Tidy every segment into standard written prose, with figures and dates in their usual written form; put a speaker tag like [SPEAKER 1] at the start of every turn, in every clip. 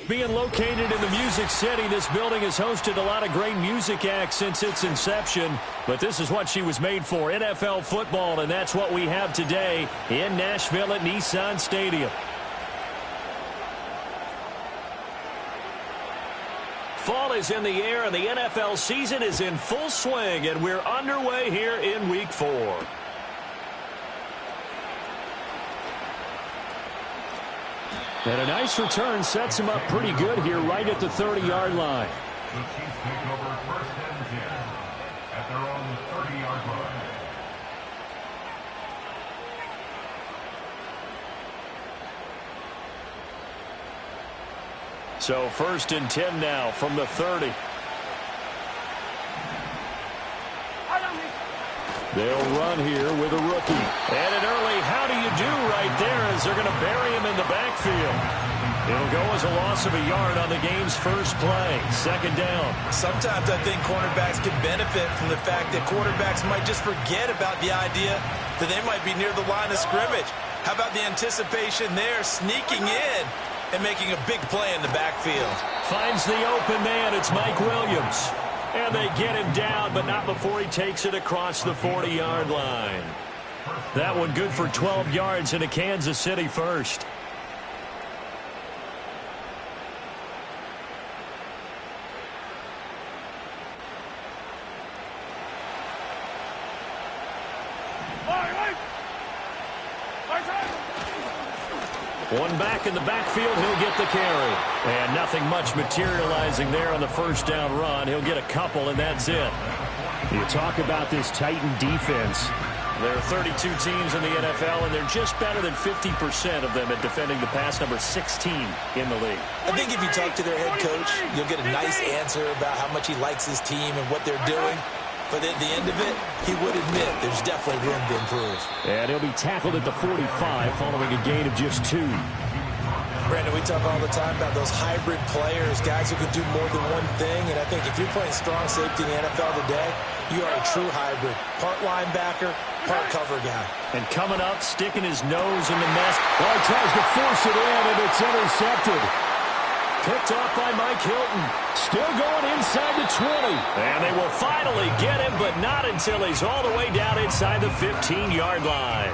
[SPEAKER 1] Being located in the Music City, this building has hosted a lot of great music acts since its inception. But this is what she was made for, NFL football, and that's what we have today in Nashville at Nissan Stadium. Fall is in the air, and the NFL season is in full swing, and we're underway here in Week 4. And a nice return sets him up pretty good here right at the 30-yard line.
[SPEAKER 2] The Chiefs take over 1st and 10 at their own 30-yard line.
[SPEAKER 1] So 1st and 10 now from the 30. They'll run here with a rookie. And an early how do you do right there as they're going to bury him in the backfield. It'll go as a loss of a yard on the game's first play. 2nd down.
[SPEAKER 3] Sometimes I think cornerbacks can benefit from the fact that quarterbacks might just forget about the idea that they might be near the line of scrimmage. How about the anticipation there, sneaking in and making a big play in the backfield?
[SPEAKER 1] Finds the open man. It's Mike Williams. And they get him down, but not before he takes it across the 40-yard line. That one good for 12 yards in a Kansas City first. One back in the backfield, he'll get the carry. And nothing much materializing there on the first down run. He'll get a couple, and that's it. You talk about this Titan defense. There are 32 teams in the NFL, and they're just better than 50% of them at defending the pass, number 16 in the league.
[SPEAKER 3] I think if you talk to their head coach, you'll get a nice answer about how much he likes his team and what they're doing. But at the end of it, he would admit there's definitely room to improve.
[SPEAKER 1] And he'll be tackled at the 45 following a gain of just 2.
[SPEAKER 3] Brandon, we talk all the time about those hybrid players, guys who can do more than one thing. And I think if you're playing strong safety in the NFL today, you are a true hybrid. Part linebacker, part cover guy.
[SPEAKER 1] And coming up, sticking his nose in the mess. Oh, he tries to force it in, and it's intercepted. Picked off by Mike Hilton. Still going inside the 20. And they will finally get him, but not until he's all the way down inside the 15-yard line.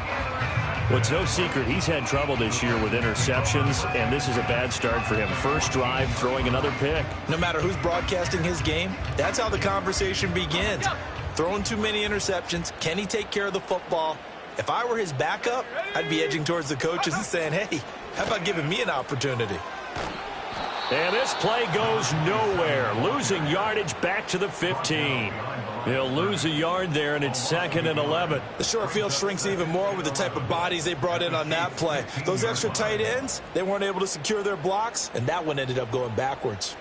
[SPEAKER 1] Well, it's no secret he's had trouble this year with interceptions, and this is a bad start for him. First drive, throwing another pick.
[SPEAKER 3] No matter who's broadcasting his game, that's how the conversation begins. Throwing too many interceptions. Can he take care of the football? If I were his backup, I'd be edging towards the coaches and saying, hey, how about giving me an opportunity?
[SPEAKER 1] And this play goes nowhere. Losing yardage back to the 15. He'll lose a yard there, and it's 2nd and 11.
[SPEAKER 3] The short field shrinks even more with the type of bodies they brought in on that play. Those extra tight ends, they weren't able to secure their blocks, and that one ended up going backwards.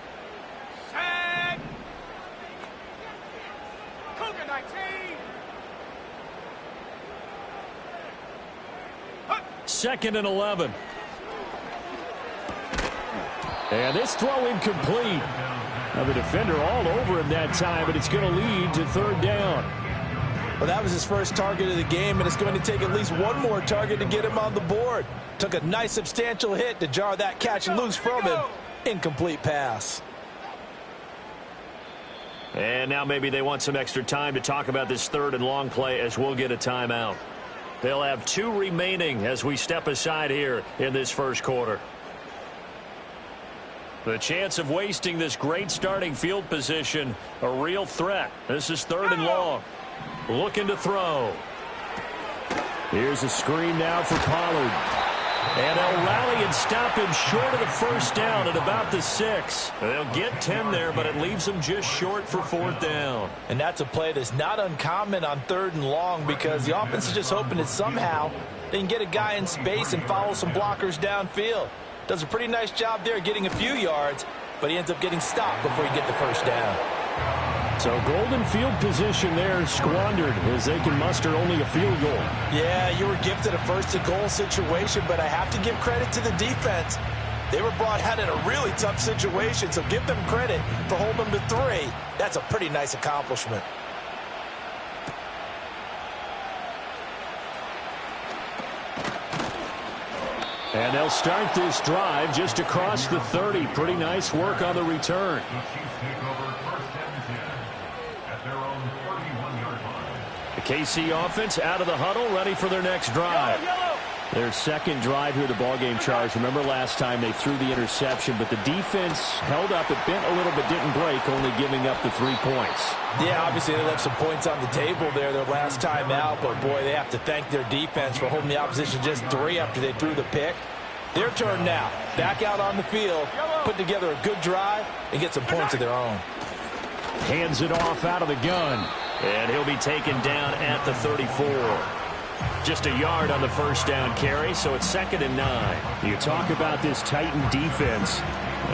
[SPEAKER 1] Second and 11. And this throw incomplete. Now the defender all over him that time, but it's going to lead to 3rd down.
[SPEAKER 3] Well, that was his first target of the game, and it's going to take at least one more target to get him on the board. Took a nice substantial hit to jar that catch loose from him. Incomplete pass.
[SPEAKER 1] And now maybe they want some extra time to talk about this 3rd and long play as we'll get a timeout. They'll have 2 remaining as we step aside here in this first quarter. The chance of wasting this great starting field position, a real threat. This is 3rd and long. Looking to throw. Here's a screen now for Pollard. And they'll rally and stop him short of the first down at about the 6. They'll get 10 there, but it leaves them just short for 4th down.
[SPEAKER 3] And that's a play that's not uncommon on 3rd and long because the offense is just hoping that somehow they can get a guy in space and follow some blockers downfield. Does a pretty nice job there getting a few yards, but he ends up getting stopped before he gets the first down.
[SPEAKER 1] So golden field position there squandered as they can muster only a field goal.
[SPEAKER 3] Yeah, you were gifted a first-and-goal situation, but I have to give credit to the defense. They were brought out in a really tough situation, so give them credit for holding them to 3. That's a pretty nice accomplishment.
[SPEAKER 1] And they'll start this drive just across the 30. Pretty nice work on the return.
[SPEAKER 2] The Chiefs take over first and 10 at their own 31-yard line.
[SPEAKER 1] The KC offense out of the huddle, ready for their next drive. Their second drive here, the ballgame, Charles. Remember last time they threw the interception, but the defense held up. It bent a little but didn't break, only giving up the 3 points.
[SPEAKER 3] Yeah, obviously they left some points on the table there their last time out, but boy, they have to thank their defense for holding the opposition just 3 after they threw the pick. Their turn now. Back out on the field, put together a good drive, and get some points of their own.
[SPEAKER 1] Hands it off out of the gun, and he'll be taken down at the 34. Just a yard on the first down carry, so it's 2nd and 9. You talk about this Titan defense.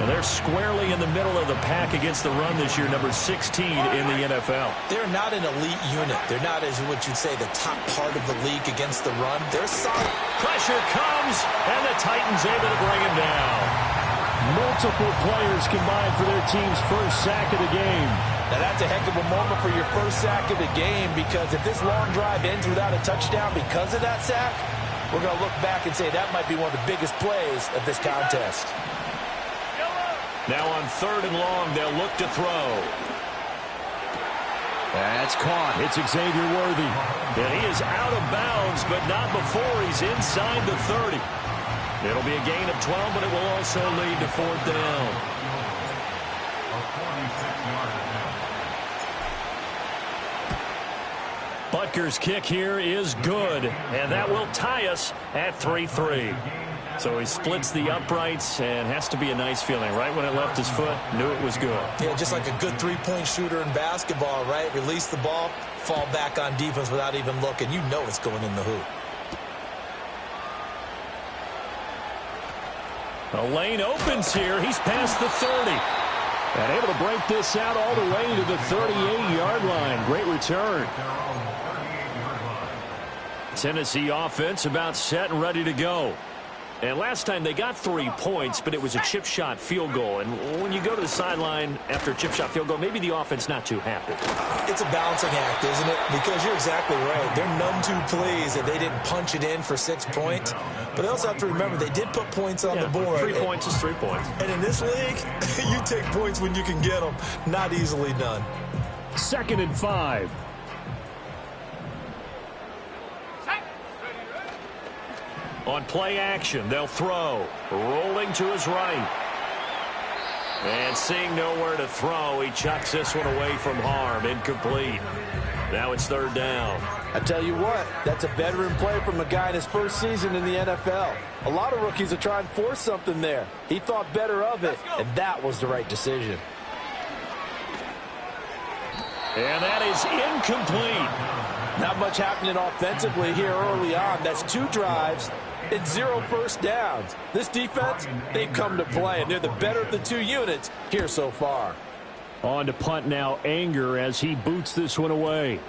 [SPEAKER 1] They're squarely in the middle of the pack against the run this year, number 16 in the NFL.
[SPEAKER 3] They're not an elite unit. They're not, as what you'd say, the top part of the league against the run. They're solid.
[SPEAKER 1] Pressure comes, and the Titans able to bring him down. Multiple players combined for their team's first sack of the game.
[SPEAKER 3] Now, that's a heck of a moment for your first sack of the game, because if this long drive ends without a touchdown because of that sack, we're going to look back and say that might be one of the biggest plays of this contest.
[SPEAKER 1] Now on 3rd and long, they'll look to throw. That's caught. It's Xavier Worthy. And he is out of bounds, but not before he's inside the 30. It'll be a gain of 12, but it will also lead to 4th down. Butker's kick here is good, and that will tie us at 3-3. So he splits the uprights, and has to be a nice feeling. Right when it left his foot, knew it was good.
[SPEAKER 3] Yeah, just like a good three-point shooter in basketball, right? Release the ball, fall back on defense without even looking. You know it's going in the hoop.
[SPEAKER 1] A lane opens here. He's past the 30. And able to break this out all the way to the 38-yard line. Great return. Tennessee offense about set and ready to go. And last time they got 3 points, but it was a chip shot field goal. And when you go to the sideline after a chip shot field goal, maybe the offense not too happy.
[SPEAKER 3] It's a balancing act, isn't it? Because you're exactly right. They're none too pleased that they didn't punch it in for 6 points. But they also have to remember they did put points on the board.
[SPEAKER 1] 3 points is 3 points.
[SPEAKER 3] And in this league, you take points when you can get them. Not easily done.
[SPEAKER 1] 2nd and 5. On play action, they'll throw. Rolling to his right. And seeing nowhere to throw, he chucks this one away from harm. Incomplete. Now it's 3rd down.
[SPEAKER 3] I tell you what, that's a veteran play from a guy in his first season in the NFL. A lot of rookies are trying to force something there. He thought better of it, and that was the right decision.
[SPEAKER 1] And that is incomplete.
[SPEAKER 3] Not much happening offensively here early on. That's 2 drives. It's 0 first downs. This defense, they've come to play, and they're the better of the 2 units here so far.
[SPEAKER 1] On to punt now, Anger, as he boots this one away.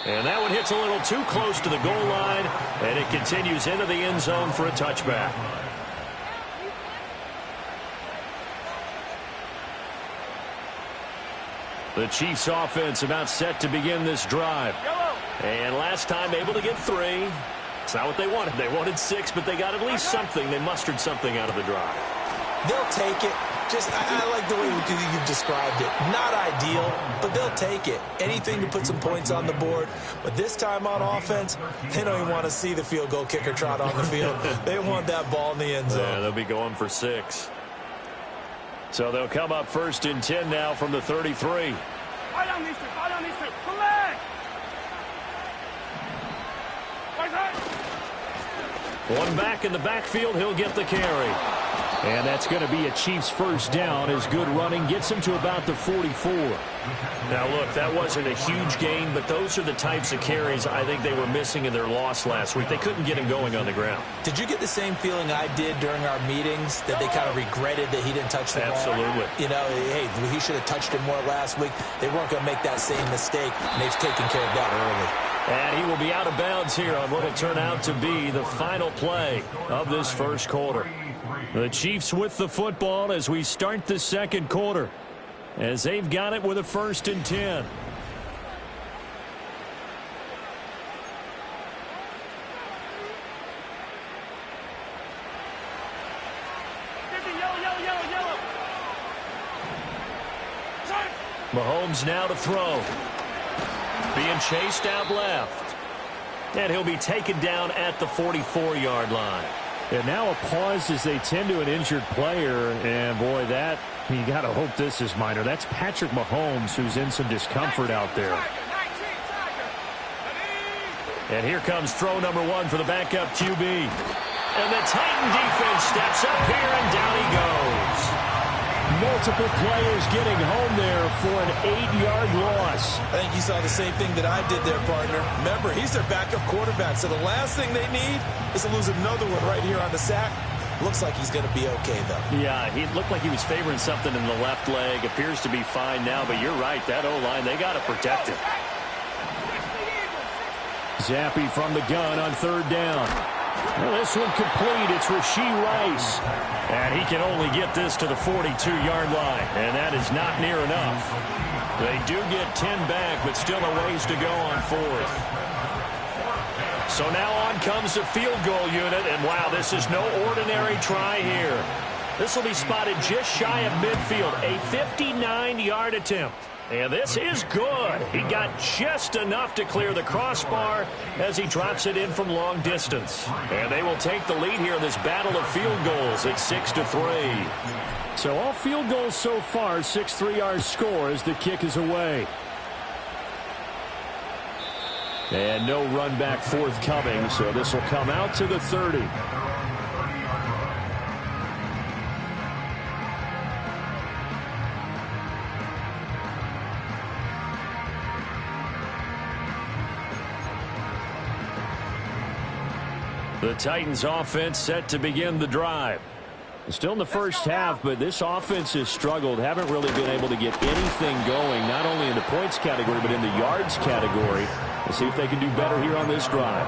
[SPEAKER 1] And that one hits a little too close to the goal line, and it continues into the end zone for a touchback. The Chiefs offense about set to begin this drive. And last time able to get 3. It's not what they wanted. They wanted 6, but they got at least something. They mustered something out of the drive.
[SPEAKER 3] They'll take it. Just, I like the way you've described it. Not ideal, but they'll take it. Anything to put some points on the board. But this time on offense, they don't even want to see the field goal kicker trot on the field. They want that ball in the end zone.
[SPEAKER 1] Yeah, they'll be going for 6. So they'll come up 1st and 10 now from the 33. One back in the backfield, he'll get the carry. And that's going to be a Chiefs first down as good running gets him to about the 44. Now, look, that wasn't a huge gain, but those are the types of carries I think they were missing in their loss last week. They couldn't get him going on the ground.
[SPEAKER 3] Did you get the same feeling I did during our meetings, that they kind of regretted that he didn't touch the ball?
[SPEAKER 1] Absolutely.
[SPEAKER 3] You know, hey, he should have touched it more last week. They weren't going to make that same mistake, and they've taken care of that early.
[SPEAKER 1] And he will be out of bounds here on what will turn out to be the final play of this first quarter. The Chiefs with the football as we start the second quarter, as they've got it with a 1st and 10. Mahomes now to throw. Being chased out left. And he'll be taken down at the 44-yard line.
[SPEAKER 4] And now a pause as they tend to an injured player. And, boy, that, you got to hope this is minor. That's Patrick Mahomes, who's in some discomfort out there.
[SPEAKER 1] And here comes throw number 1 for the backup QB. And the Titan defense steps up here, and down he goes.
[SPEAKER 4] Multiple players getting home there for an 8-yard loss.
[SPEAKER 3] I think you saw the same thing that I did there, partner. Remember, he's their backup quarterback, so the last thing they need is to lose another one right here on the sack. Looks like he's going to be okay, though.
[SPEAKER 1] Yeah, he looked like he was favoring something in the left leg. Appears to be fine now, but you're right. That O-line, they got to protect him.
[SPEAKER 4] Zappy from the gun on 3rd down. Well, this one complete. It's Rashee Rice.
[SPEAKER 1] And he can only get this to the 42-yard line, and that is not near enough. They do get 10 back, but still a ways to go on 4th. So now on comes the field goal unit, and wow, this is no ordinary try here. This will be spotted just shy of midfield, a 59-yard attempt. And this is good. He got just enough to clear the crossbar as he drops it in from long distance. And they will take the lead here in this battle of field goals at 6-3.
[SPEAKER 4] So all field goals so far, 6 3-yard score as the kick is away. And no run back forthcoming, so this will come out to the 30.
[SPEAKER 1] The Titans offense set to begin the drive.
[SPEAKER 4] Still in the first half, but this offense has struggled. Haven't really been able to get anything going, not only in the points category, but in the yards category. Let's see if they can do better here on this drive.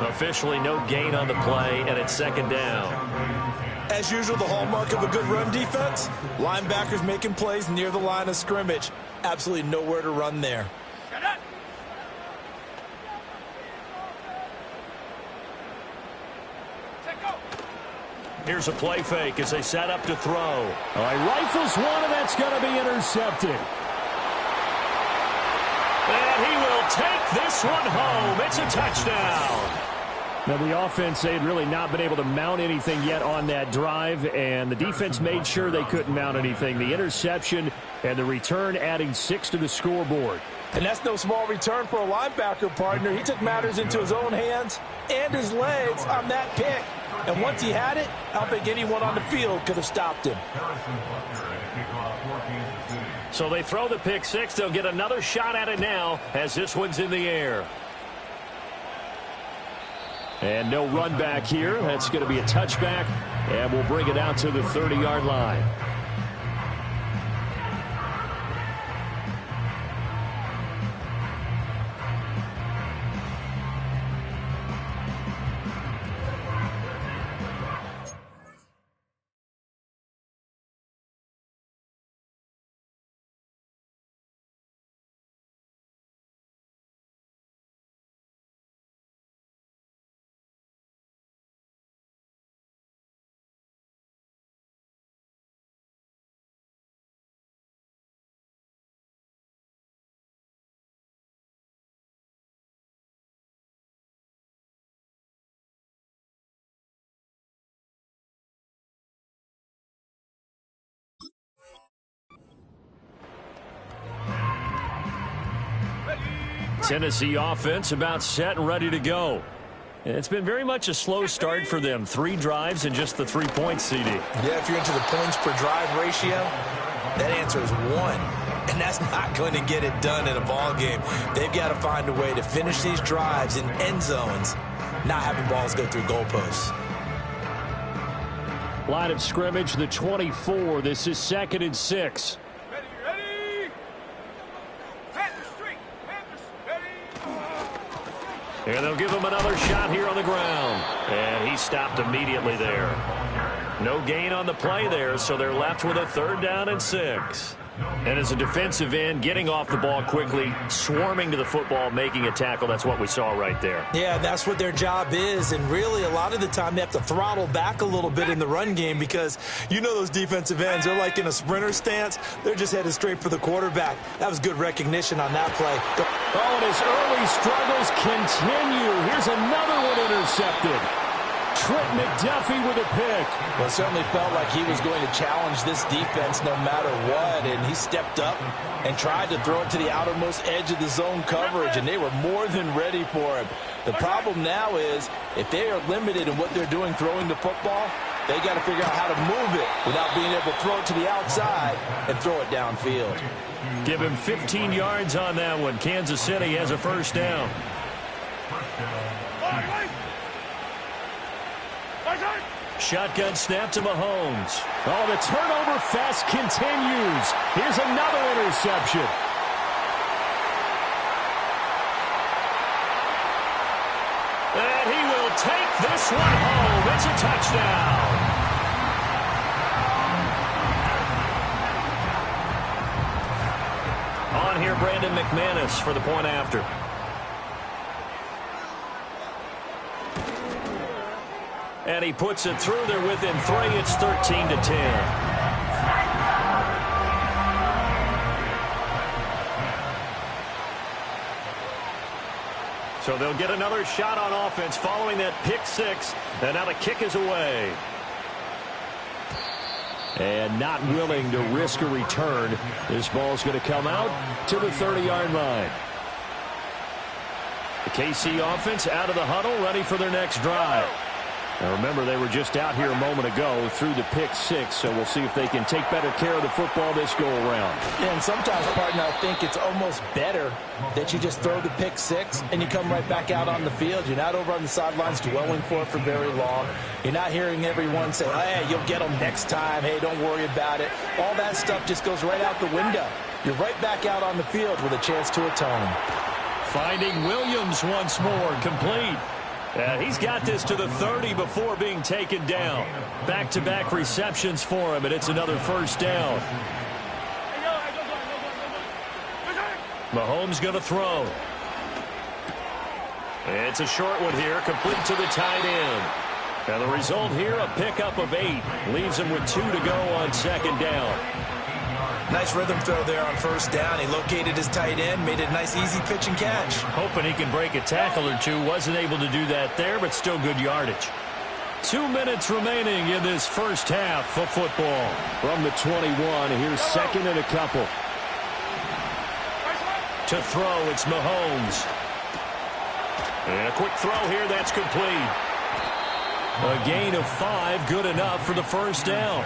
[SPEAKER 1] Officially no gain on the play, and it's 2nd down.
[SPEAKER 3] As usual, the hallmark of a good run defense, linebackers making plays near the line of scrimmage. Absolutely nowhere to run there.
[SPEAKER 1] Here's a play fake as they set up to throw.
[SPEAKER 4] All right, rifles one, and that's going to be intercepted.
[SPEAKER 1] And he will take this one home. It's a touchdown.
[SPEAKER 4] Now, the offense, they had really not been able to mount anything yet on that drive, and the defense made sure they couldn't mount anything. The interception and the return adding 6 to the scoreboard.
[SPEAKER 3] And that's no small return for a linebacker, partner. He took matters into his own hands and his legs on that pick. And once he had it, I don't think anyone on the field could have stopped him.
[SPEAKER 1] So they throw the pick 6. They'll get another shot at it now as this one's in the air.
[SPEAKER 4] And no run back here. That's going to be a touchback, and we'll bring it out to the 30-yard line.
[SPEAKER 1] Tennessee offense about set and ready to go. It's been very much a slow start for them. 3 drives and just the 3 points, CD.
[SPEAKER 3] Yeah, if you're into the points per drive ratio, that answer is 1. And that's not going to get it done in a ball game. They've got to find a way to finish these drives in end zones, not having balls go through goalposts.
[SPEAKER 4] Line of scrimmage, the 24. This is 2nd and 6.
[SPEAKER 1] And they'll give him another shot here on the ground. And he stopped immediately there. No gain on the play there, so they're left with a 3rd down and 6.
[SPEAKER 4] And as a defensive end, getting off the ball quickly, swarming to the football, making a tackle, that's what we saw right there.
[SPEAKER 3] Yeah, that's what their job is. And really, a lot of the time, they have to throttle back a little bit in the run game because you know those defensive ends, they're like in a sprinter stance. They're just headed straight for the quarterback. That was good recognition on that play.
[SPEAKER 4] Oh, and his early struggles continue. Here's another one intercepted. Trent McDuffie with a pick.
[SPEAKER 3] Well, it certainly felt like he was going to challenge this defense no matter what, and he stepped up and tried to throw it to the outermost edge of the zone coverage, and they were more than ready for him. The problem now is if they are limited in what they're doing throwing the football, they got to figure out how to move it without being able to throw it to the outside and throw it downfield.
[SPEAKER 4] Give him 15 yards on that one. Kansas City has a first down. Shotgun snap to Mahomes. Oh, the turnover fest continues. Here's another interception. And he will take this one home. It's a touchdown. On here, Brandon McManus for the point after. And he puts it through there within 3. It's 13-10. So they'll get another shot on offense following that pick 6. And now the kick is away. And not willing to risk a return. This ball's going to come out to the 30-yard line. The KC offense out of the huddle, ready for their next drive. Now remember, they were just out here a moment ago through the pick 6, so we'll see if they can take better care of the football this go-around.
[SPEAKER 3] Yeah, and sometimes, partner, I think it's almost better that you just throw the pick 6 and you come right back out on the field. You're not over on the sidelines dwelling for it for very long. You're not hearing everyone say, hey, you'll get them next time. Hey, don't worry about it. All that stuff just goes right out the window. You're right back out on the field with a chance to atone.
[SPEAKER 4] Finding Williams once more, complete. He's got this to the 30 before being taken down. Back-to-back receptions for him, and it's another first down. Mahomes going to throw. It's a short one here, complete to the tight end. And the result here, a pickup of 8. Leaves him with 2 to go on second down.
[SPEAKER 3] Nice rhythm throw there on first down. He located his tight end, made it a nice easy pitch and catch.
[SPEAKER 4] Hoping he can break a tackle or two. Wasn't able to do that there, but still good yardage. 2 minutes remaining in this first half of football. From the 21, here's second and a couple. To throw, it's Mahomes. And a quick throw here, that's complete. A gain of 5, good enough for the first down.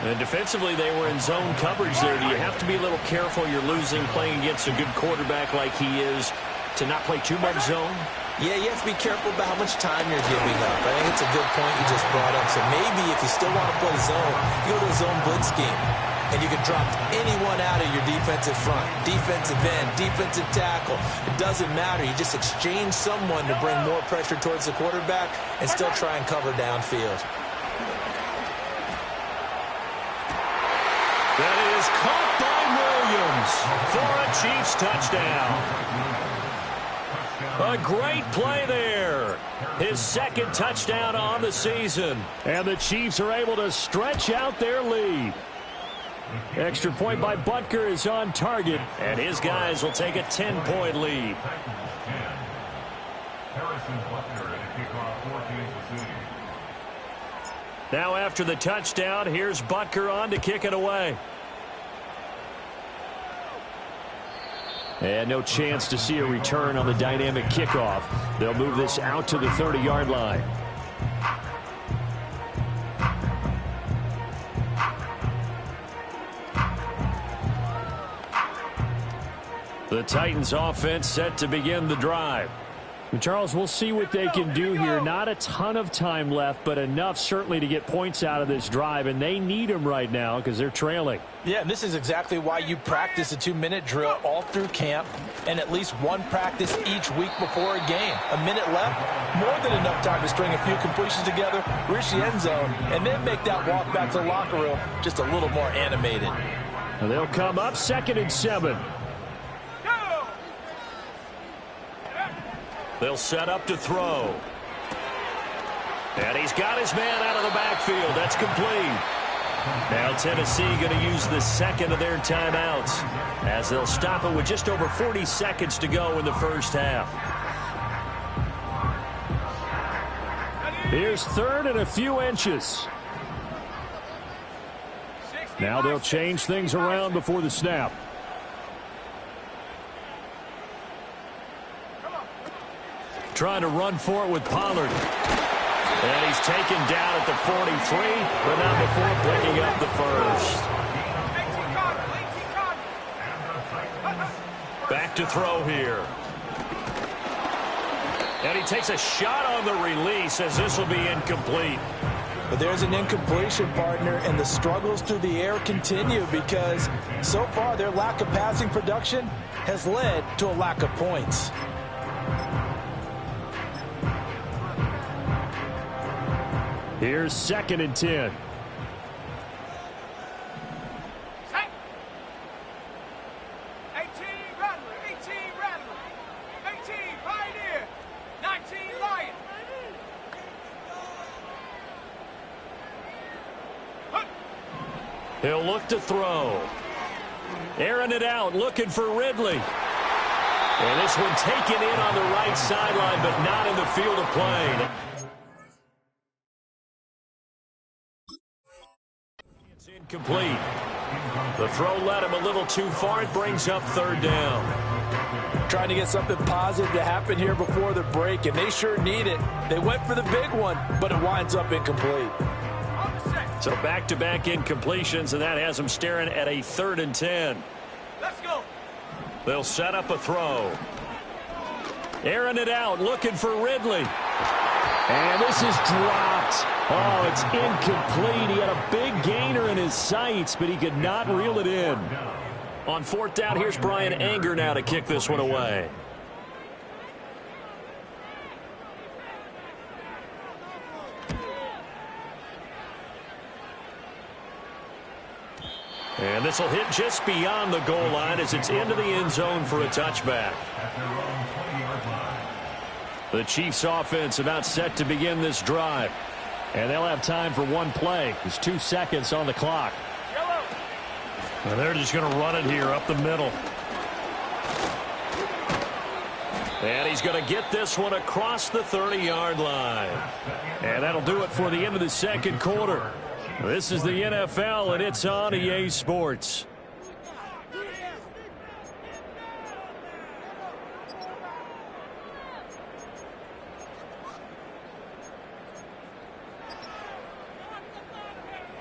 [SPEAKER 4] And defensively, they were in zone coverage there. Do you have to be a little careful? You're losing, playing against a good quarterback like he is, to not play too much zone?
[SPEAKER 3] Yeah, you have to be careful about how much time you're giving up. I think it's a good point you just brought up. So maybe if you still want to play zone, you go to a zone blitz scheme. And you can drop anyone out of your defensive front, defensive end, defensive tackle. It doesn't matter. You just exchange someone to bring more pressure towards the quarterback and still try and cover downfield.
[SPEAKER 4] That is caught by Williams for a Chiefs touchdown. A great play there. His second touchdown on the season. And the Chiefs are able to stretch out their lead. Extra point by Butker is on target, and his guys will take a 10-point lead. Now after the touchdown, here's Butker on to kick it away. And no chance to see a return on the dynamic kickoff. They'll move this out to the 30-yard line. The Titans offense set to begin the drive. And Charles, we'll see what they can do here. Not a ton of time left, but enough certainly to get points out of this drive, and they need them right now because they're trailing.
[SPEAKER 3] Yeah, and this is exactly why you practice a 2-minute drill all through camp and at least one practice each week before a game. A minute left, more than enough time to string a few completions together, reach the end zone, and then make that walk back to the locker room just a little more animated.
[SPEAKER 4] And they'll come up 2nd and 7. They'll set up to throw. And he's got his man out of the backfield. That's complete. Now Tennessee going to use the second of their timeouts as they'll stop it with just over 40 seconds to go in the first half. Here's 3rd and a few inches. Now they'll change things around before the snap. Trying to run for it with Pollard. And he's taken down at the 43, but not before picking up the first. Back to throw here. And he takes a shot on the release as this will be incomplete.
[SPEAKER 3] But there's an incompletion, partner, and the struggles through the air continue because so far their lack of passing production has led to a lack of points.
[SPEAKER 4] Here's 2nd and 10. He'll look to throw. Airing it out, looking for Ridley. And this one taken in on the right sideline, but not in the field of play. It's incomplete. The throw led him a little too far. It brings up 3rd down.
[SPEAKER 3] Trying to get something positive to happen here before the break, and they sure need it. They went for the big one, but it winds up incomplete.
[SPEAKER 4] So back-to-back incompletions, and that has them staring at a 3rd and 10.
[SPEAKER 5] Let's go.
[SPEAKER 4] They'll set up a throw. Airing it out, looking for Ridley. And this is dropped. Oh, it's incomplete. He had a big gainer in his sights, but he could not reel it in. On 4th down, here's Brian Anger now to kick this one away. And this will hit just beyond the goal line as it's into the end zone for a touchback. The Chiefs offense about set to begin this drive. And they'll have time for one play. There's 2 seconds on the clock. And they're just going to run it here up the middle. And he's going to get this one across the 30-yard line. And that'll do it for the end of the 2nd quarter. This is the NFL, and it's on EA Sports.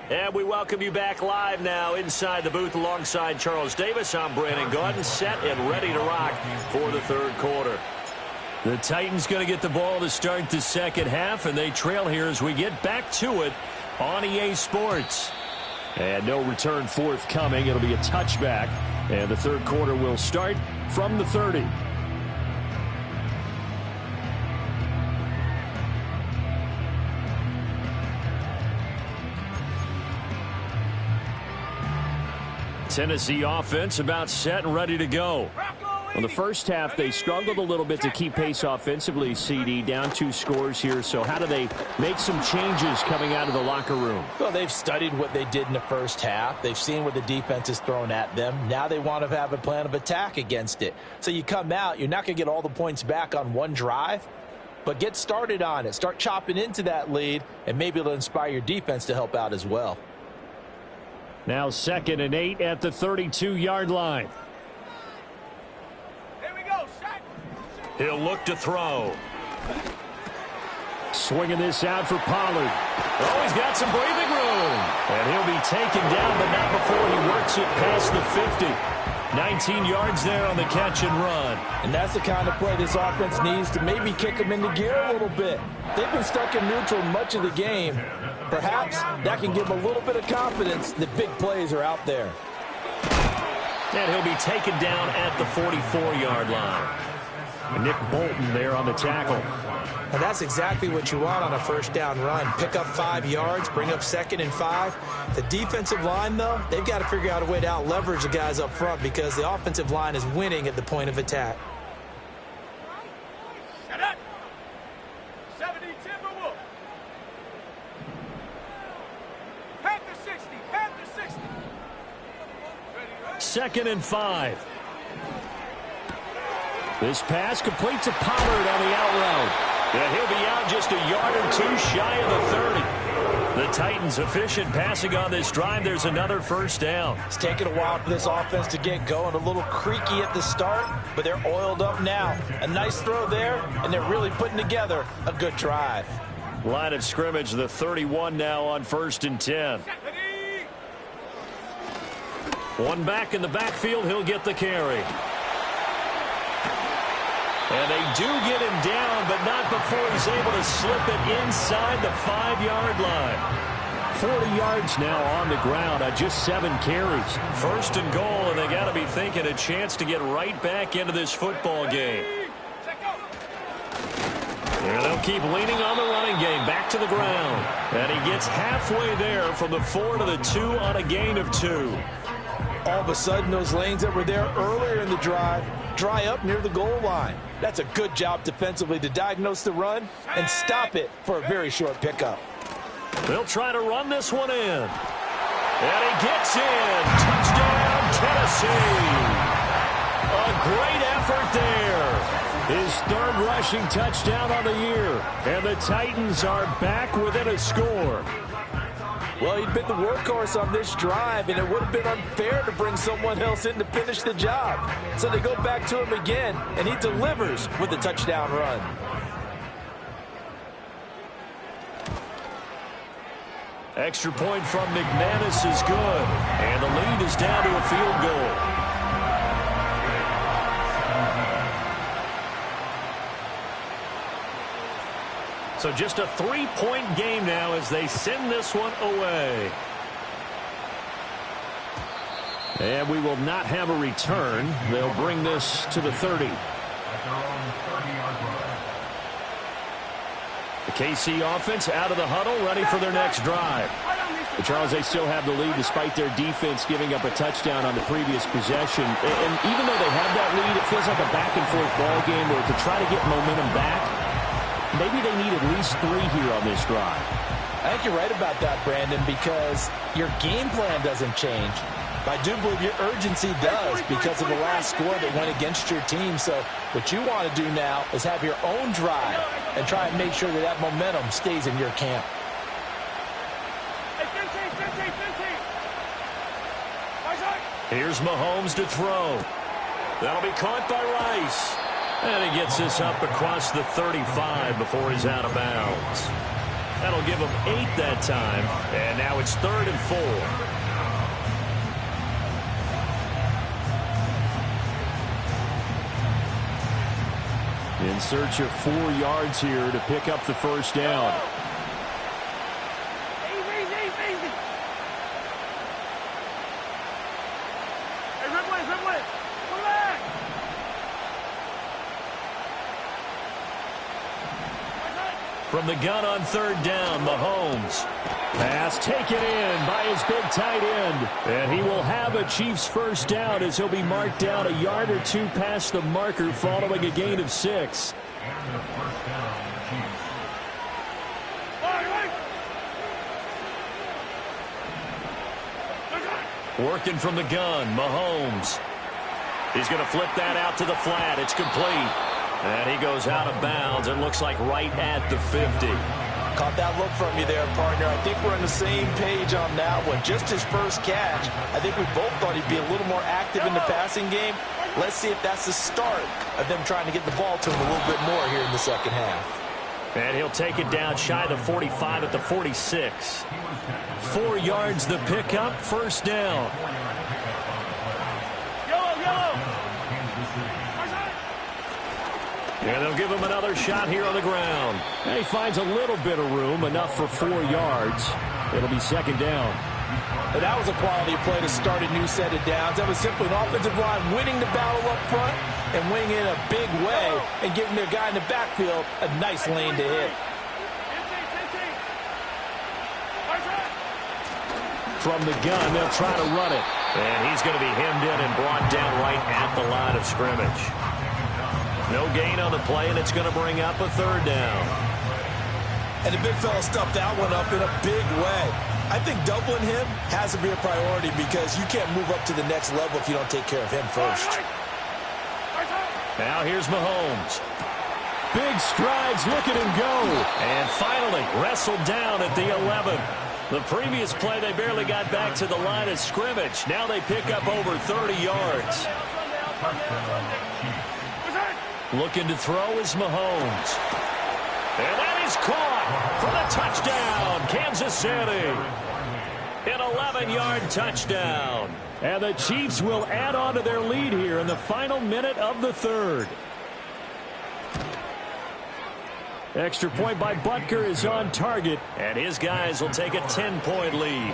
[SPEAKER 4] And we welcome you back live now inside the booth alongside Charles Davis. I'm Brandon Gaudin, set and ready to rock for the 3rd quarter. The Titans going to get the ball to start the 2nd half, and they trail here as we get back to it on EA Sports. And no return forthcoming. It'll be a touchback, and the 3rd quarter will start from the 30. Tennessee offense about set and ready to go. In the first half, they struggled a little bit to keep pace offensively, CD, down 2 scores here. So how do they make some changes coming out of the locker room?
[SPEAKER 3] Well, they've studied what they did in the first half. They've seen what the defense is throwing at them. Now they want to have a plan of attack against it. So you come out, you're not going to get all the points back on one drive, but get started on it. Start chopping into that lead, and maybe it'll inspire your defense to help out as well.
[SPEAKER 4] Now 2nd and 8 at the 32-yard line. He'll look to throw. Swinging this out for Pollard. Oh, he's got some breathing room. And he'll be taken down, but not before he works it past the 50. 19 yards there on the catch and run.
[SPEAKER 3] And that's the kind of play this offense needs to maybe kick them into gear a little bit. They've been stuck in neutral much of the game. Perhaps that can give them a little bit of confidence that big plays are out there.
[SPEAKER 4] And he'll be taken down at the 44-yard line. Nick Bolton there on the tackle.
[SPEAKER 3] And that's exactly what you want on a first down run. Pick up 5 yards, bring up 2nd and 5. The defensive line, though, they've got to figure out a way to out-leverage the guys up front because the offensive line is winning at the point of attack.
[SPEAKER 5] Shut up! 70 Timberwolves. Panther 60, Panther 60.
[SPEAKER 4] 2nd and 5. This pass completes to Pollard on the out route. And he'll be out just a yard or 2 shy of the 30. The Titans efficient passing on this drive. There's another first down.
[SPEAKER 3] It's taken a while for this offense to get going. A little creaky at the start, but they're oiled up now. A nice throw there, and they're really putting together a good drive.
[SPEAKER 4] Line of scrimmage, the 31 now on 1st and 10. One back in the backfield. He'll get the carry. And they do get him down, but not before he's able to slip it inside the 5-yard line. 40 yards now on the ground on just 7 carries. 1st and goal, and they got to be thinking a chance to get right back into this football game. And they'll keep leaning on the running game. Back to the ground. And he gets halfway there from the 4 to the 2 on a gain of 2.
[SPEAKER 3] All of a sudden, those lanes that were there earlier in the drive dry up near the goal line. That's a good job defensively to diagnose the run and stop it for a very short pickup.
[SPEAKER 4] They'll try to run this one in. And he gets in. Touchdown, Tennessee. A great effort there. His 3rd rushing touchdown on the year. And the Titans are back within a score.
[SPEAKER 3] Well, he'd been the workhorse on this drive, and it would have been unfair to bring someone else in to finish the job. So they go back to him again, and he delivers with a touchdown run.
[SPEAKER 4] Extra point from McManus is good, and the lead is down to a field goal. So just a 3-point game now as they send this one away. And we will not have a return. They'll bring this to the 30. The KC offense out of the huddle, ready for their next drive. But Charles, they still have the lead despite their defense giving up a touchdown on the previous possession. And even though they have that lead, it feels like a back-and-forth ball game where to try to get momentum back, maybe they need at least 3 here on this drive.
[SPEAKER 3] I think you're right about that, Brandon, because your game plan doesn't change. But I do believe your urgency does because of the last score that went against your team. So what you want to do now is have your own drive and try and make sure that that momentum stays in your camp.
[SPEAKER 4] Here's Mahomes to throw. That'll be caught by Rice. And he gets this up across the 35 before he's out of bounds. That'll give him 8 that time. And now it's 3rd and 4. In search of 4 yards here to pick up the first down. From the gun on 3rd down, Mahomes. Pass taken in by his big tight end. And he will have a Chiefs first down as he'll be marked down a yard or 2 past the marker following a gain of 6. Working from the gun, Mahomes. He's going to flip that out to the flat. It's complete. And he goes out of bounds. It looks like right at the 50.
[SPEAKER 3] Caught that look from you there, partner. I think we're on the same page on that one. Just his first catch. I think we both thought he'd be a little more active in the passing game. Let's see if that's the start of them trying to get the ball to him a little bit more here in the second half.
[SPEAKER 4] And he'll take it down shy of the 45 at the 46. 4 yards the pickup, first down. And they'll give him another shot here on the ground. And he finds a little bit of room, enough for 4 yards. It'll be second down.
[SPEAKER 3] And that was a quality play to start a new set of downs. That was simply an offensive line winning the battle up front, and wing in a big way and giving their guy in the backfield a nice lane to hit.
[SPEAKER 4] From the gun, they'll try to run it. And he's going to be hemmed in and brought down right at the line of scrimmage. No gain on the play, and it's going to bring up a third down.
[SPEAKER 3] And the big fella stuffed that one up in a big way. I think doubling him has to be a priority because you can't move up to the next level if you don't take care of him first.
[SPEAKER 4] Now here's Mahomes.
[SPEAKER 1] Big strides, look at him go.
[SPEAKER 4] And finally wrestled down at the 11. The previous play, they barely got back to the line of scrimmage. Now they pick up over 30 yards. Looking to throw is Mahomes. And that is caught for the touchdown, Kansas City. An 11-yard touchdown.
[SPEAKER 1] And the Chiefs will add on to their lead here in the final minute of the third. Extra point by Butker is on target.
[SPEAKER 4] And his guys will take a 10-point lead.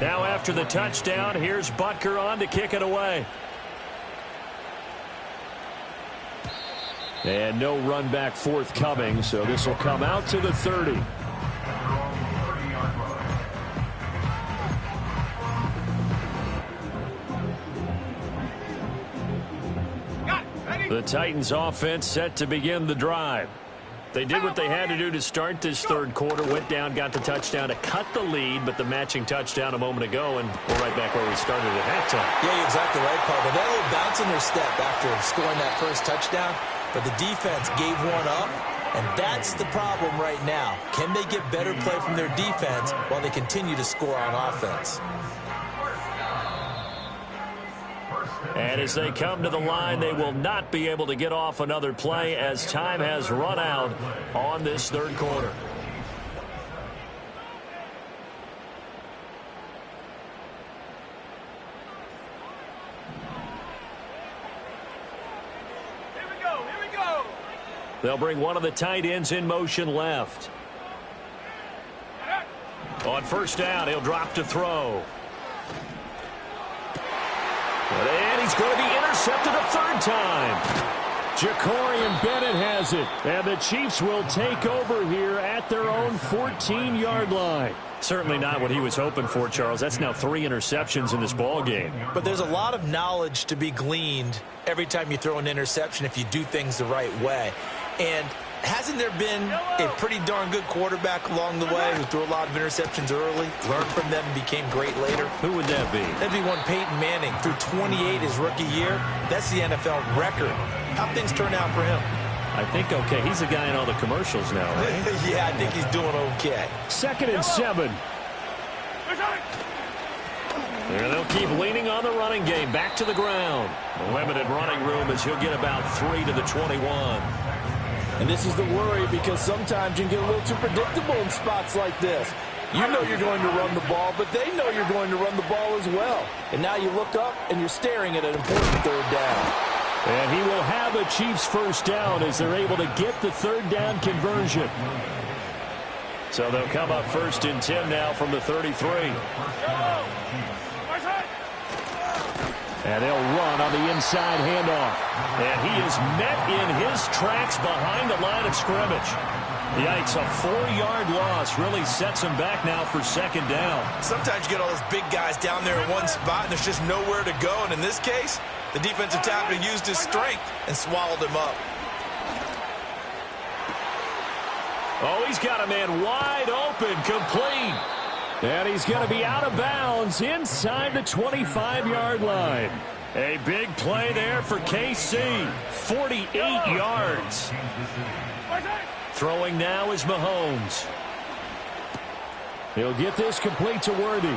[SPEAKER 4] Now after the touchdown, here's Butker on to kick it away.
[SPEAKER 1] And no run back forthcoming, so this will come out to the 30.
[SPEAKER 4] The Titans offense set to begin the drive. They did what they had to do to start this third quarter, went down, got the touchdown to cut the lead, but the matching touchdown a moment ago, and we're right back where we started at halftime.
[SPEAKER 3] Yeah, you're exactly right, Paul. They had a little bounce in their step after scoring that first touchdown, but the defense gave one up, and that's the problem right now. Can they get better play from their defense while they continue to score on offense?
[SPEAKER 4] And as they come to the line, they will not be able to get off another play as time has run out on this third quarter.
[SPEAKER 5] Here we go, here we go.
[SPEAKER 4] They'll bring one of the tight ends in motion left. On first down, he'll drop to throw. And he's going to be intercepted a third time.
[SPEAKER 1] Jacorian Bennett has it. And the Chiefs will take over here at their own 14-yard line.
[SPEAKER 4] Certainly not what he was hoping for, Charles. That's now 3 interceptions in this ball game.
[SPEAKER 3] But there's a lot of knowledge to be gleaned every time you throw an interception if you do things the right way. And hasn't there been a pretty darn good quarterback along the way who threw a lot of interceptions early, learned from them, and became great later?
[SPEAKER 4] Who would that be?
[SPEAKER 3] That'd be one Peyton Manning. Threw 28 his rookie year. That's the NFL record. How things turn out for him?
[SPEAKER 4] I think okay. He's the guy in all the commercials now, right?
[SPEAKER 3] Yeah, I think he's doing okay.
[SPEAKER 1] 2nd and 7.
[SPEAKER 4] There they'll keep leaning on the running game. Back to the ground. A limited running room as he'll get about 3 to the 21.
[SPEAKER 3] And this is the worry because sometimes you can get a little too predictable in spots like this. You know you're going to run the ball, but they know you're going to run the ball as well. And now you look up and you're staring at an important third down.
[SPEAKER 1] And he will have a Chiefs first down as they're able to get the third down conversion.
[SPEAKER 4] So they'll come up 1st and 10 now from the 33.
[SPEAKER 1] And they'll run on the inside handoff.
[SPEAKER 4] And he is met in his tracks behind the line of scrimmage. Yikes, a 4-yard loss really sets him back now for 2nd down.
[SPEAKER 3] Sometimes you get all those big guys down there in one spot and there's just nowhere to go. And in this case, the defensive tackle used his strength and swallowed him up.
[SPEAKER 4] Oh, he's got a man wide open, complete.
[SPEAKER 1] And he's going to be out of bounds inside the 25-yard line.
[SPEAKER 4] A big play there for KC. 48 yards. Throwing now is Mahomes.
[SPEAKER 1] He'll get this complete to Worthy.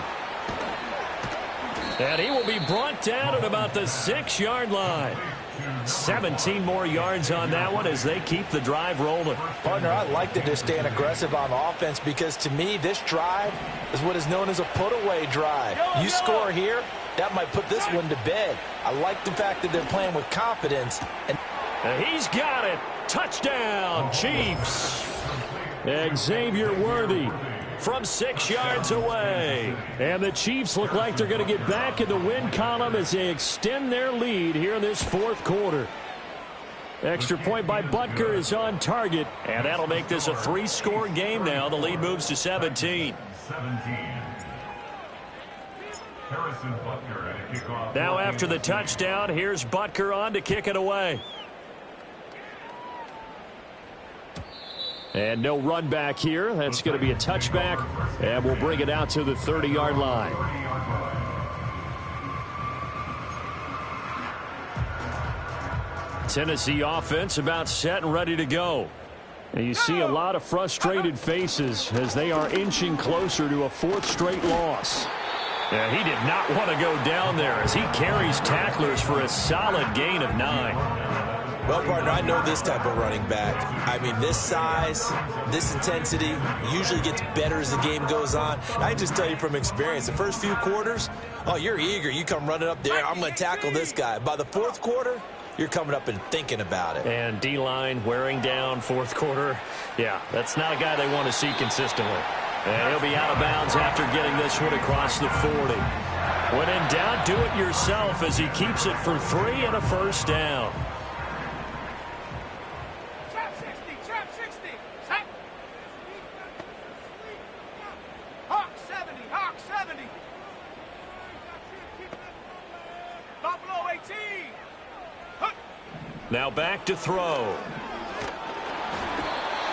[SPEAKER 4] And he will be brought down at about the 6-yard line. 17 more yards on that one as they keep the drive rolling.
[SPEAKER 3] Partner, I like that they're staying aggressive on offense because to me, this drive is what is known as a put-away drive. You score here, that might put this one to bed. I like the fact that they're playing with confidence.
[SPEAKER 4] And he's got it. Touchdown, Chiefs.
[SPEAKER 1] Xavier Worthy
[SPEAKER 4] from 6 yards away. And the Chiefs look like they're going to get back in the win column as they extend their lead here in this fourth quarter. Extra point by Butker is on target, and that'll make this a 3-score game now. The lead moves to 17. Now after the touchdown, here's Butker on to kick it away. And no run back here. That's going to be a touchback, and we'll bring it out to the 30-yard line. Tennessee offense about set and ready to go. And you see a lot of frustrated faces as they are inching closer to a 4th straight loss. Yeah, he did not want to go down there as he carries tacklers for a solid gain of 9.
[SPEAKER 3] Well, partner, I know this type of running back. I mean, this size, this intensity usually gets better as the game goes on. And I just tell you from experience, the first few quarters, oh, you're eager. You come running up there, I'm going to tackle this guy. By the 4th quarter, you're coming up and thinking about it.
[SPEAKER 4] And D-line wearing down 4th quarter. Yeah, that's not a guy they want to see consistently. And he'll be out of bounds after getting this one across the 40. When in doubt, do it yourself as he keeps it for 3 and a first down.
[SPEAKER 5] Trap 60. Trap. Hawk 70. Buffalo 18.
[SPEAKER 4] Now back to throw.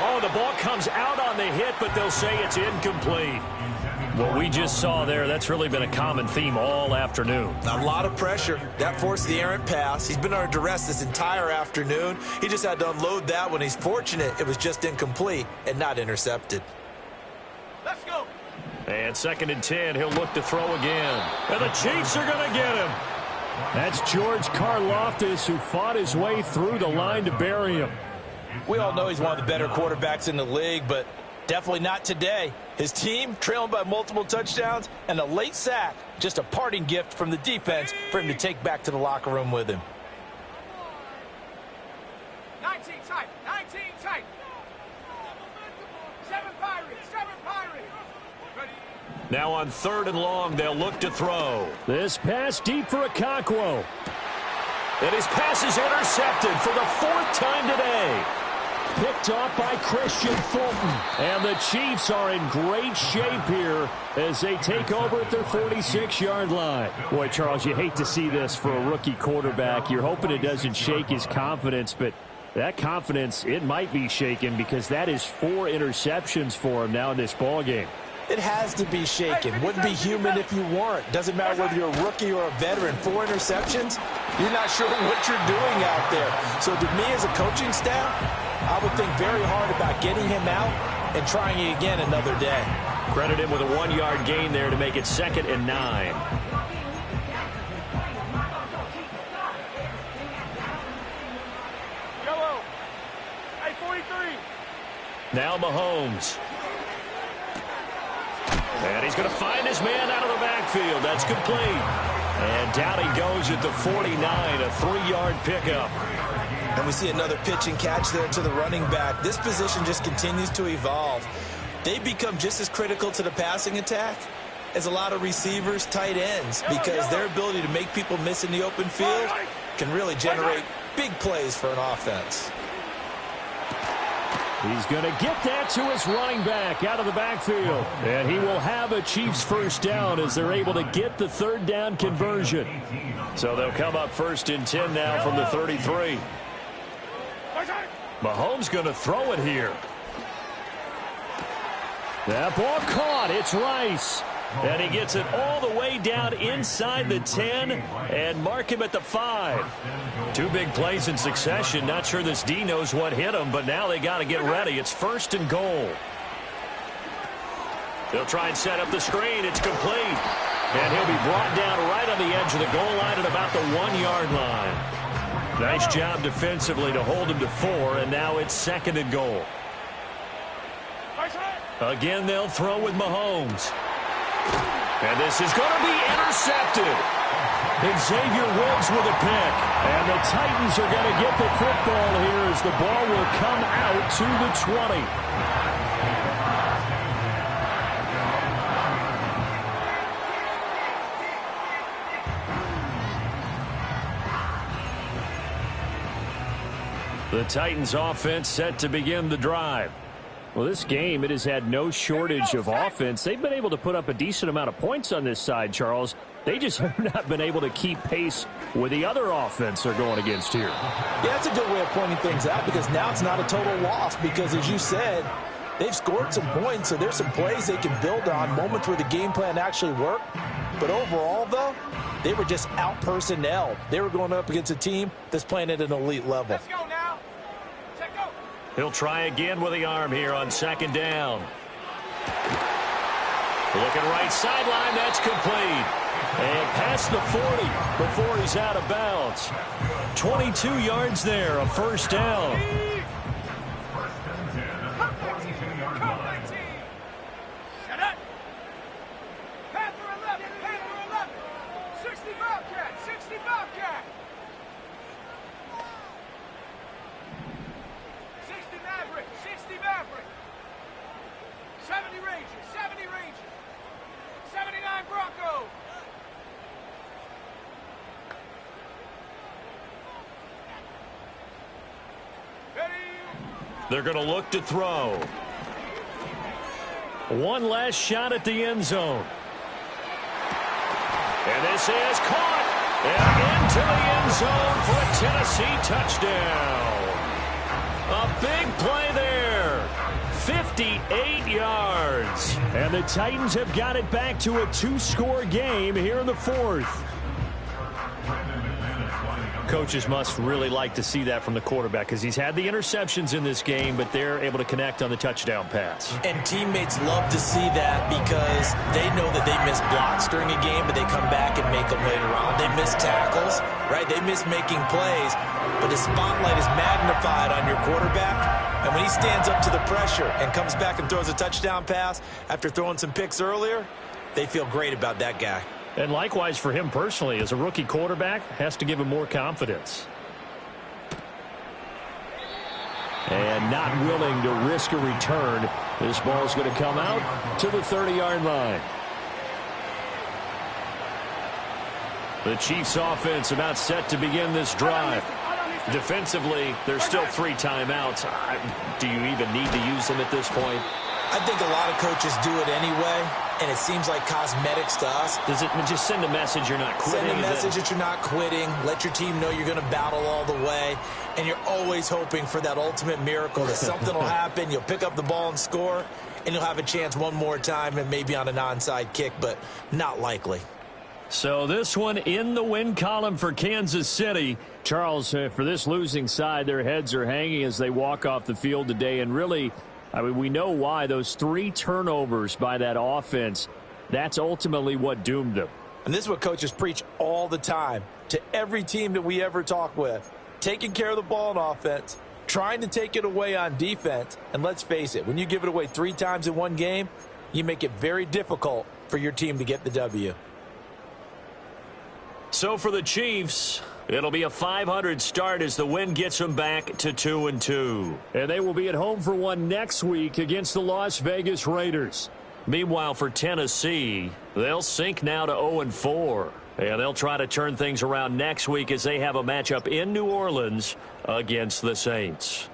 [SPEAKER 4] Oh, the ball comes out on the hit, but they'll say it's incomplete. What we just saw there, that's really been a common theme all afternoon.
[SPEAKER 3] A lot of pressure. That forced the errant pass. He's been under duress this entire afternoon. He just had to unload that one. He's fortunate it was just incomplete and not intercepted.
[SPEAKER 5] Let's go.
[SPEAKER 4] And 2nd and 10, he'll look to throw again. And the Chiefs are going to get him. That's George Karlaftis, who fought his way through the line to bury him.
[SPEAKER 3] We all know he's one of the better quarterbacks in the league, but definitely not today. His team trailing by multiple touchdowns and a late sack. Just a parting gift from the defense for him to take back to the locker room with him.
[SPEAKER 5] 19 tight. 7 Pirates. Ready.
[SPEAKER 4] Now on 3rd and long, they'll look to throw. This pass deep for Okonkwo. And his pass is intercepted for the 4th time today. Picked off by Christian Fulton. And the Chiefs are in great shape here as they take over at their 46-yard line. Boy, Charles, you hate to see this for a rookie quarterback. You're hoping it doesn't shake his confidence, but that confidence, it might be shaken because that is 4 interceptions for him now in this ballgame.
[SPEAKER 3] It has to be shaken. Wouldn't be human if you weren't. Doesn't matter whether you're a rookie or a veteran. 4 interceptions, you're not sure what you're doing out there. So to me as a coaching staff, I would think very hard about getting him out and trying it again another day.
[SPEAKER 4] Credit him with a 1-yard gain there to make it 2nd and 9.
[SPEAKER 5] Yellow. Hey, 43.
[SPEAKER 4] Now Mahomes. And he's going to find his man out of the backfield. That's complete. And down he goes at the 49, a 3-yard pickup.
[SPEAKER 3] And we see another pitch and catch there to the running back. This position just continues to evolve. They become just as critical to the passing attack as a lot of receivers, tight ends, because their ability to make people miss in the open field can really generate big plays for an offense.
[SPEAKER 4] He's going to get that to his running back out of the backfield. And he will have a Chiefs first down as they're able to get the 3rd down conversion. So they'll come up 1st and 10 now from the 33. Mahomes going to throw it here. That ball caught. It's Rice. And he gets it all the way down inside the 10 and mark him at the 5. 2 big plays in succession. Not sure this D knows what hit him, but now they got to get ready. It's 1st and goal. They'll try and set up the screen. It's complete. And he'll be brought down right on the edge of the goal line at about the 1-yard line. Nice job defensively to hold him to 4, and now it's 2nd and goal. Again, they'll throw with Mahomes. And this is going to be intercepted. Xavier Woods with a pick. And the Titans are going to get the football here as the ball will come out to the 20. The Titans offense set to begin the drive. Well, this game, it has had no shortage of offense. They've been able to put up a decent amount of points on this side, Charles. They just have not been able to keep pace with the other offense they're going against here.
[SPEAKER 3] Yeah, that's a good way of pointing things out because now it's not a total loss because, as you said, they've scored some points, so there's some plays they can build on, moments where the game plan actually worked. But overall, though, they were just out-personnel. They were going up against a team that's playing at an elite level.
[SPEAKER 5] Let's go now. Check go.
[SPEAKER 4] He'll try again with the arm here on second down. Looking right sideline, that's complete. And past the 40 before he's out of bounds. 22 yards there, a first down.
[SPEAKER 5] Shut up. Panther 11, Panther 11. 60 Bobcat, 60 Bobcat. 60 Maverick, 60 Maverick. 70 Ranger, 70 Ranger. 79 Bronco.
[SPEAKER 4] They're going to look to throw. One last shot at the end zone. And this is caught. And into the end zone for a Tennessee touchdown. A big play there. 58 yards. And the Titans have got it back to a two-score game here in the fourth. Coaches must really like to see that from the quarterback because he's had the interceptions in this game, but they're able to connect on the touchdown pass.
[SPEAKER 3] And teammates love to see that because they know that they miss blocks during a game, but they come back and make them later on. They miss tackles, right? They miss making plays, but the spotlight is magnified on your quarterback. And when he stands up to the pressure and comes back and throws a touchdown pass after throwing some picks earlier, they feel great about that guy.
[SPEAKER 4] And likewise for him personally, as a rookie quarterback, has to give him more confidence. And not willing to risk a return. This ball's going to come out to the 30-yard line. The Chiefs offense about set to begin this drive. Defensively, there's still 3 timeouts. Do you even need to use them at this point?
[SPEAKER 3] I think a lot of coaches do it anyway, and it seems like cosmetics to us.
[SPEAKER 4] Does it just send a message you're not quitting?
[SPEAKER 3] Send a message that you're not quitting. Let your team know you're going to battle all the way, and you're always hoping for that ultimate miracle that something will happen, you'll pick up the ball and score, and you'll have a chance one more time and maybe on an onside kick, but not likely.
[SPEAKER 4] So this one in the win column for Kansas City. Charles, for this losing side, their heads are hanging as they walk off the field today, and really, I mean, we know why. Those 3 turnovers by that offense, that's ultimately what doomed them.
[SPEAKER 3] And this is what coaches preach all the time to every team that we ever talk with. Taking care of the ball on offense, trying to take it away on defense. And let's face it, when you give it away 3 times in one game, you make it very difficult for your team to get the W.
[SPEAKER 4] So for the Chiefs, it'll be a .500 start as the win gets them back to 2-2. And they will be at home for one next week against the Las Vegas Raiders. Meanwhile, for Tennessee, they'll sink now to 0-4. And they'll try to turn things around next week as they have a matchup in New Orleans against the Saints.